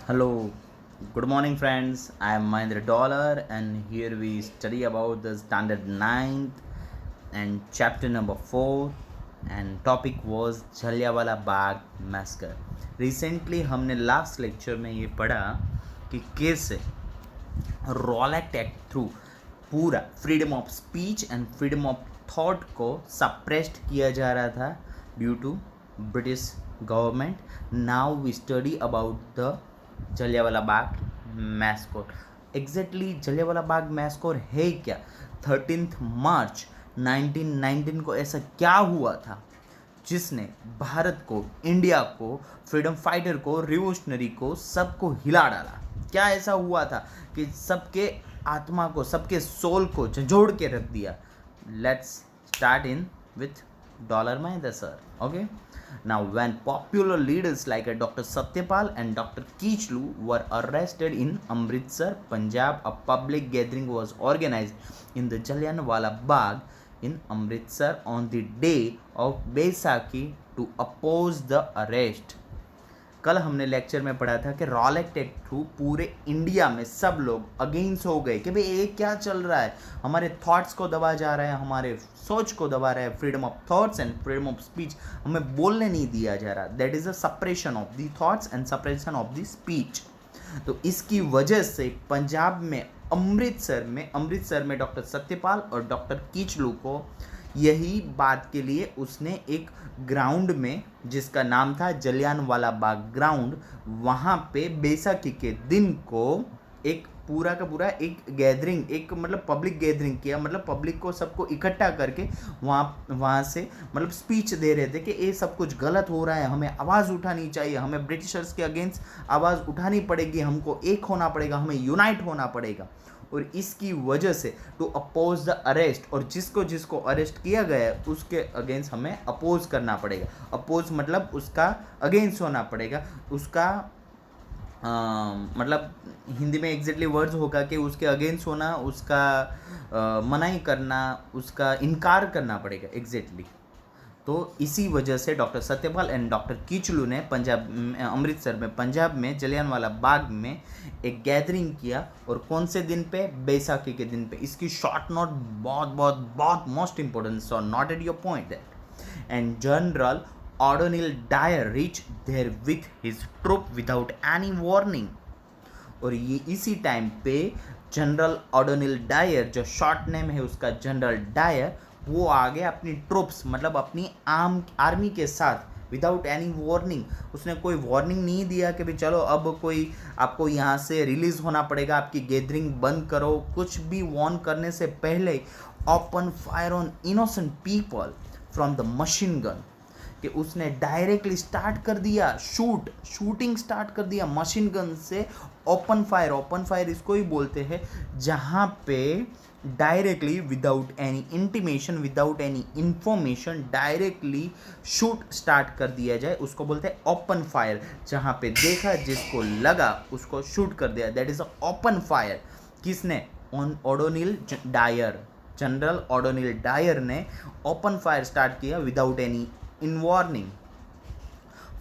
Hello, good morning, friends. I am Mahendra Dollar, and here we study about the standard ninth and chapter number 4. And topic was Jallianwala Bagh massacre. Recently हमने last lecture में ये पढ़ा कि कैसे Rowlatt act through पूरा freedom of speech and freedom of thought को suppressed किया जा रहा था due to British government. Now we study about the Jallianwala Bagh massacre. Exactly Jallianwala Bagh massacre है क्या? 13 मार्च 1919 को ऐसा क्या हुआ था जिसने भारत को, इंडिया को, फ्रीडम फाइटर को, रिवोल्यूशनरी को, सबको हिला डाला? क्या ऐसा हुआ था कि सबके आत्मा को, सबके सोल को झंझोड़ के रख दिया? Let's start in with dollar Mahendra sir. Okay, now when popular leaders like Dr. Satyapal and Dr. Kichlu were arrested in Amritsar, Punjab, a public gathering was organized in the Jallianwala Bagh in Amritsar on the day of Baisakhi to oppose the arrest. कल हमने lecture में पढ़ा था कि Rowlatt act through पूरे India में सब लोग अगेंस्ट हो गए कि भाई ये क्या चल रहा है, हमारे थॉट्स को दबा जा रहा है, हमारे सोच को दबा रहा है, freedom of thoughts and freedom of speech हमें बोलने नहीं दिया जा रहा. That is a suppression of the thoughts and suppression of the speech. तो इसकी वजह से पंजाब में अमृतसर में डॉक्टर सत्यपाल और डॉक्टर कीचलू को यही बात के लिए उसने एक ग्राउंड में, जिसका नाम था जलियांवाला बाग ग्राउंड, वहाँ पे बैसाखी के दिन को एक पूरा का पूरा एक गैदरिंग, एक मतलब पब्लिक गैदरिंग किया. मतलब पब्लिक को सबको इकट्ठा करके वहाँ से मतलब स्पीच दे रहे थे कि ये सब कुछ गलत हो रहा है, हमें आवाज़ उठानी चाहिए, हमें ब्रिटिशर्स के अगेंस्ट आवाज़ उठानी पड़ेगी, हमको एक होना पड़ेगा, हमें यूनाइट होना पड़ेगा. और इसकी वजह से टू अपोज द अरेस्ट, और जिसको जिसको अरेस्ट किया गया है उसके अगेंस्ट हमें अपोज करना पड़ेगा. अपोज मतलब उसका अगेंस्ट होना पड़ेगा, उसका मतलब हिंदी में एग्जैक्टली वर्ड्स होगा कि उसके अगेंस्ट होना, उसका मनाही करना, उसका इनकार करना पड़ेगा एग्जैक्टली. तो इसी वजह से डॉक्टर सत्यपाल एंड डॉक्टर कीचलू ने अमृतसर में, पंजाब में जलियांवाला बाग में एक गैदरिंग किया. और कौन से दिन पे? बैसाखी के दिन पे. इसकी शॉर्ट नोट बहुत बहुत बहुत most important, so not at your point that. And general ऑडोनिल Dyer reach there with his troop without any warning. और ये इसी टाइम पे जनरल ऑडोनिल डायर, जो शॉर्ट नेम है उसका जनरल डायर, वो आ गया अपनी ट्रूप्स मतलब अपनी आर्मी के साथ विदाउट एनी वार्निंग. उसने कोई वार्निंग नहीं दिया कि भाई चलो अब कोई आपको यहाँ से रिलीज होना पड़ेगा, आपकी गैदरिंग बंद करो. कुछ भी वार्न करने से पहले open fire on innocent people from the machine gun, कि उसने डायरेक्टली स्टार्ट कर दिया शूटिंग स्टार्ट कर दिया मशीन गन से. ओपन फायर इसको ही बोलते हैं जहाँ पे directly without any intimation, without any information directly shoot start कर दिया जाए, उसको बोलते हैं ओपन फायर. जहाँ पे देखा, जिसको लगा उसको शूट कर दिया, that is a open fire. किसने? ऑडोनिल डायर, जनरल ऑडोनिल डायर ने ओपन फायर स्टार्ट किया without any in warning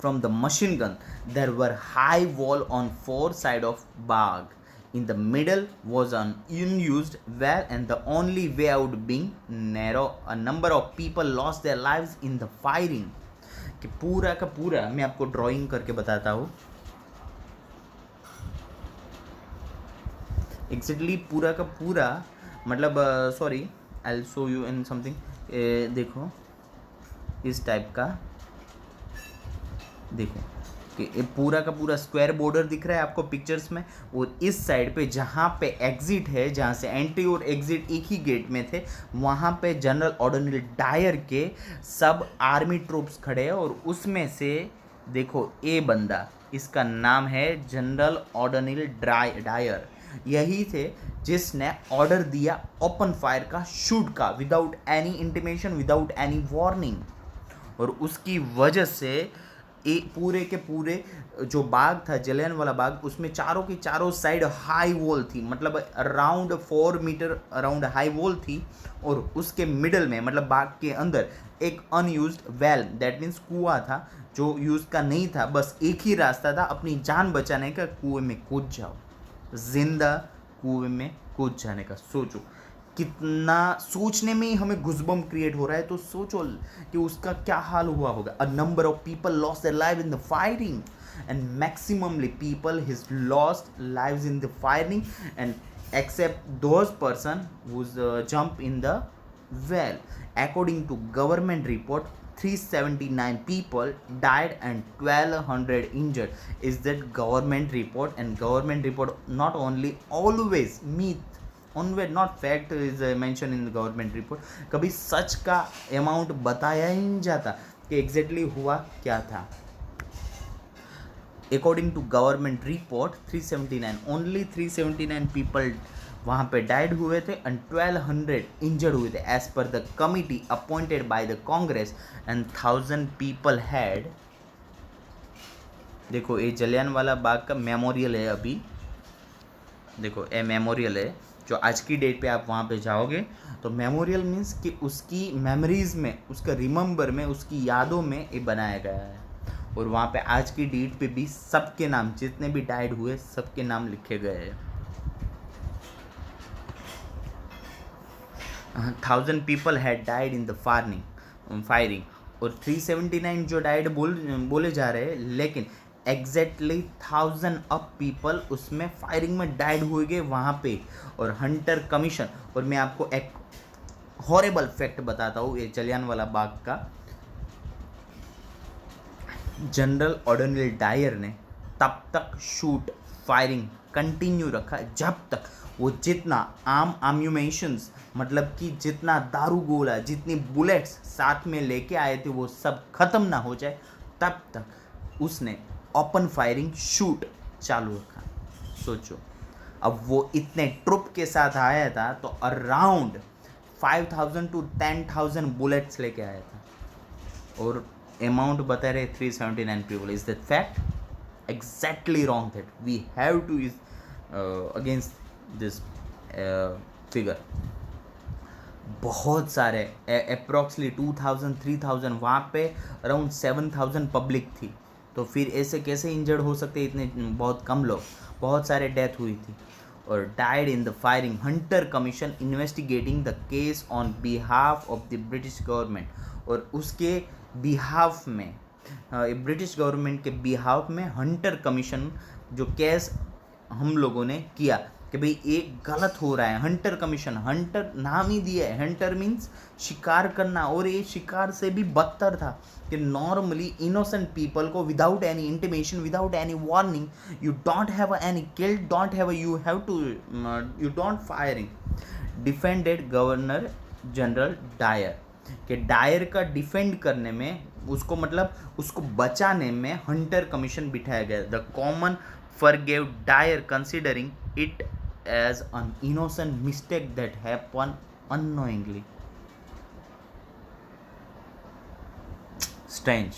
from the machine gun. There were high wall on four side of Bagh. In the middle was an unused well and the only way out being narrow. A number of people lost their lives in the firing. कि पूरा का पूरा मैं आपको drawing करके बताता हूँ. Exactly पूरा का पूरा मतलब sorry, I will show you in something. देखो इस टाइप का, देखो कि ये पूरा का पूरा स्क्वायर बॉर्डर दिख रहा है आपको पिक्चर्स में. और इस साइड पे जहाँ पे एग्जिट है, जहाँ से एंट्री और एग्जिट एक ही गेट में थे, वहाँ पे जनरल ऑडोनिल डायर के सब आर्मी ट्रूप्स खड़े हैं. और उसमें से देखो ये बंदा, इसका नाम है जनरल ऑडोनिल डायर. यही थे जिसने ऑर्डर दिया ओपन फायर का, शूट का, without any intimation, without any warning. और उसकी वजह से एक पूरे के पूरे जो बाग था जलियांवाला बाग, उसमें चारों की चारों साइड हाई वॉल थी, मतलब around 4 metre around high wall थी. और उसके मिडल में मतलब बाग के अंदर एक अनयूज्ड वेल, दैट मीन्स कुआं था जो यूज का नहीं था, बस एक ही रास्ता था अपनी जान बचाने का, कुएं में कूद जाओ, जिंदा कुएं में कूद जाने का। सोचो कितना, सोचने में ही हमें गुजबम क्रिएट हो रहा है, तो सोचो कि उसका क्या हाल हुआ होगा। A number of people lost their life in the firing and maximally people has lost lives in the firing, and except those person who's jump in the well. According to government report, 379 people died and 1200 injured. Is that government report? And government report not only always myth, only not fact is mentioned in the government report. कभी सच का amount बताया ही नहीं जाता कि exactly हुआ क्या था। According to government report 379, only 379 people वहाँ पे डाइड हुए थे एंड 1200 इंजर्ड हुए थे एज पर the committee appointed by the Congress, and 1000 people had. देखो ये जलियांवाला बाग का मेमोरियल है, अभी देखो ये मेमोरियल है जो आज की डेट पे आप वहाँ पे जाओगे तो मेमोरियल मीन्स कि उसकी मेमोरीज में, उसका रिमेंबर में, उसकी यादों में ये बनाया गया है। और वहाँ पे आज की डेट पे भी सबके नाम, जितने भी डाइड हुए सबके नाम लिखे गए हैं। 1000 people had died in the firing, और 379 जो डाइड बोले जा रहे हैं, लेकिन एग्जैक्टली 1000 अप पीपल उसमें फायरिंग में डाइड हुए गए वहाँ पे। और हंटर कमीशन, और मैं आपको एक हॉरेबल फैक्ट बताता हूँ ये जलियांवाला बाग का। जनरल ऑर्डिनल डायर ने तब तक शूट फायरिंग कंटिन्यू रखा जब तक वो जितना आम एम्यूनेशंस, मतलब कि जितना दारू गोला, जितनी बुलेट्स साथ में लेके आए थे वो सब खत्म ना हो जाए, तब तक उसने ओपन फायरिंग शूट चालू रखा। सोचो अब वो इतने ट्रुप के साथ आया था तो अराउंड 5000 to 10,000 बुलेट्स लेके आया था, और अमाउंट बता रहे 379 people. Is that fact? Exactly wrong that we have to is against this figure. बहुत सारे अप्रॉक्सली 2000 3000, वहाँ पे अराउंड 7000 पब्लिक थी, तो फिर ऐसे कैसे इंजर्ड हो सकते इतने बहुत कम लोग। बहुत सारे डेथ हुई थी। और died in the firing, Hunter commission investigating the case on behalf of the British government, और उसके बिहाफ में, ब्रिटिश गवर्नमेंट के बिहाफ में हंटर कमीशन जो केस हम लोगों ने किया कि भाई एक गलत हो रहा है। हंटर कमीशन, हंटर नाम ही दिया है, हंटर मीन्स शिकार करना, और ये शिकार से भी बदतर था कि नॉर्मली इनोसेंट पीपल को without any intimation, without any warning, you don't have any killed, don't have, you have to, you don't firing. Defended governor general Dyer, कि डायर का डिफेंड करने में, उसको मतलब उसको बचाने में हंटर कमीशन बिठाया गया। The common forgive Dyer considering it as an innocent mistake that happen unknowingly. Strange.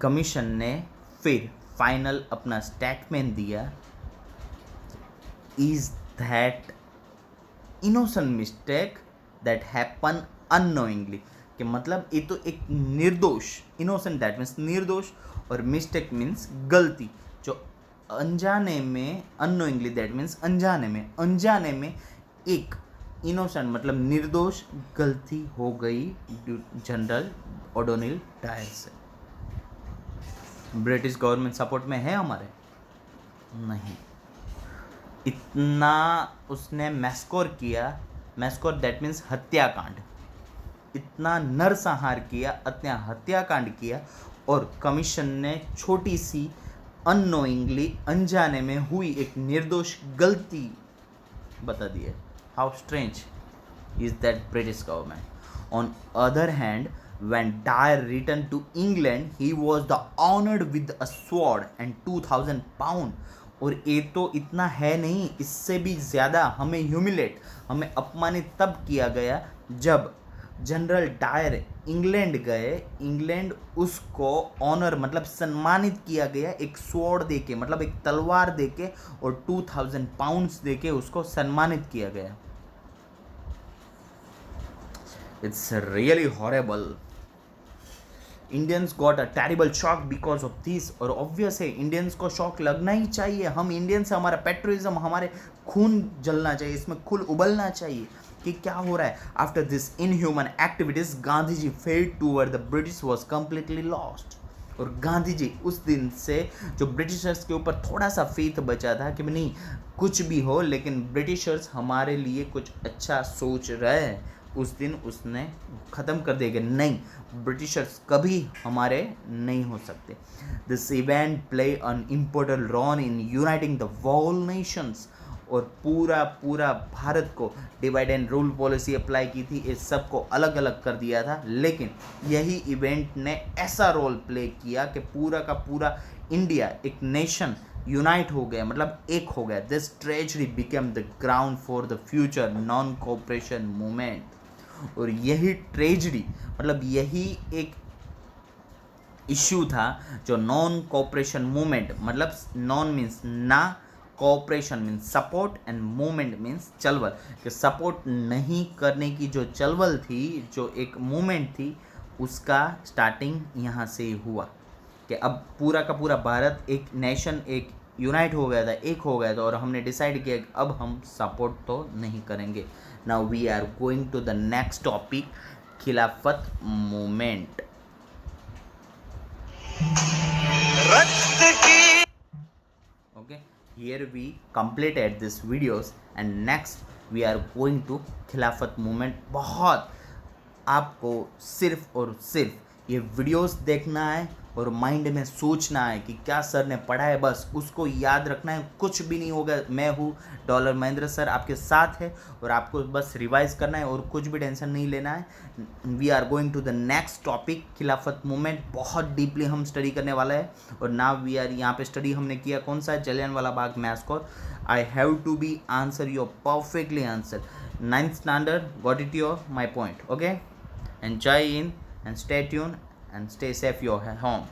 Commission ने फिर फाइनल अपना स्टेटमेंट दिया, is that innocent mistake that happen unknowingly, कि मतलब ये तो एक निर्दोष, इनोसेंट दैट मीन्स निर्दोष, और मिस्टेक मीन्स गलती, जो अनजाने में, अननोइंगली दैट मीन्स अनजाने में एक इनोसेंट मतलब निर्दोष गलती हो गई जनरल ओडोनिल डायर से। ब्रिटिश गवर्नमेंट सपोर्ट में है हमारे? नहीं। इतना उसने मैस्कोर किया, मैस्कोर दैट मीन्स हत्याकांड, इतना नरसंहार किया, इतना हत्याकांड किया, और कमीशन ने छोटी सी अननोइंगली, अनजाने में हुई एक निर्दोष गलती बता दी है। How strange is that British government. On other hand, when Dyer returned to England, he was the honored with a sword and 2000 pound। और ये तो इतना है नहीं, इससे भी ज़्यादा हमें ह्यूमिलेट, हमें अपमानित तब किया गया जब जनरल डायर इंग्लैंड गए। इंग्लैंड उसको ऑनर मतलब सम्मानित किया गया एक स्वॉर्ड देके, मतलब एक तलवार देके, और 2000 पाउंड्स देके उसको सम्मानित किया गया। It's really horrible. Indians got a terrible shock because of this, और ऑब्वियस है इंडियंस को शॉक लगना ही चाहिए. हम इंडियंस, हमारा पेट्रोइज्म, हमारे खून जलना चाहिए, इसमें खून उबलना चाहिए कि क्या हो रहा है. After this inhuman activities Gandhi ji faith toward the British was completely lost. और गांधी जी उस दिन से जो ब्रिटिशर्स के ऊपर थोड़ा सा फेथ बचा था कि नहीं कुछ भी हो लेकिन ब्रिटिशर्स हमारे लिए कुछ अच्छा सोच रहे हैं, उस दिन उसने ख़त्म कर दिया कि नहीं, ब्रिटिशर्स कभी हमारे नहीं हो सकते. This event play an important role in uniting the world nations. और पूरा पूरा भारत को divide and rule policy apply की थी, इस सब को अलग अलग कर दिया था. लेकिन यही इवेंट ने ऐसा रोल प्ले किया कि पूरा का पूरा इंडिया एक नेशन यूनाइट हो गया, मतलब एक हो गया. This tragedy became the ground for the future non cooperation movement. और यही ट्रेजडी, मतलब यही एक इश्यू था जो नॉन कोऑपरेशन मूवमेंट, मतलब नॉन मीन्स ना, cooperation means support and movement means चलवल, कि सपोर्ट नहीं करने की जो चलवल थी, जो एक मूवमेंट थी, उसका स्टार्टिंग यहाँ से हुआ कि अब पूरा का पूरा भारत एक नेशन, एक यूनाइट हो गया था, एक हो गया था, और हमने डिसाइड किया कि अब हम सपोर्ट तो नहीं करेंगे. Now we are going to the next topic, Khilafat movement. Okay, here we completed this videos and next we are going to खिलाफत मूवमेंट. बहुत आपको सिर्फ और सिर्फ ये वीडियोस देखना है और माइंड में सोचना है कि क्या सर ने पढ़ा है, बस उसको याद रखना है, कुछ भी नहीं होगा. मैं हूँ डॉलर महेंद्र सर, आपके साथ है, और आपको बस रिवाइज करना है और कुछ भी टेंशन नहीं लेना है. We are going to the next topic, Khilafat movement. बहुत डीपली हम स्टडी करने वाला है. और नाउ वी आर, यहाँ पे स्टडी हमने किया कौन सा, Jallianwala Bagh massacre. I have to be answer your perfectly answer. 9th standard, got it your my point. Okay, enjoy in and stay tuned and stay safe your home.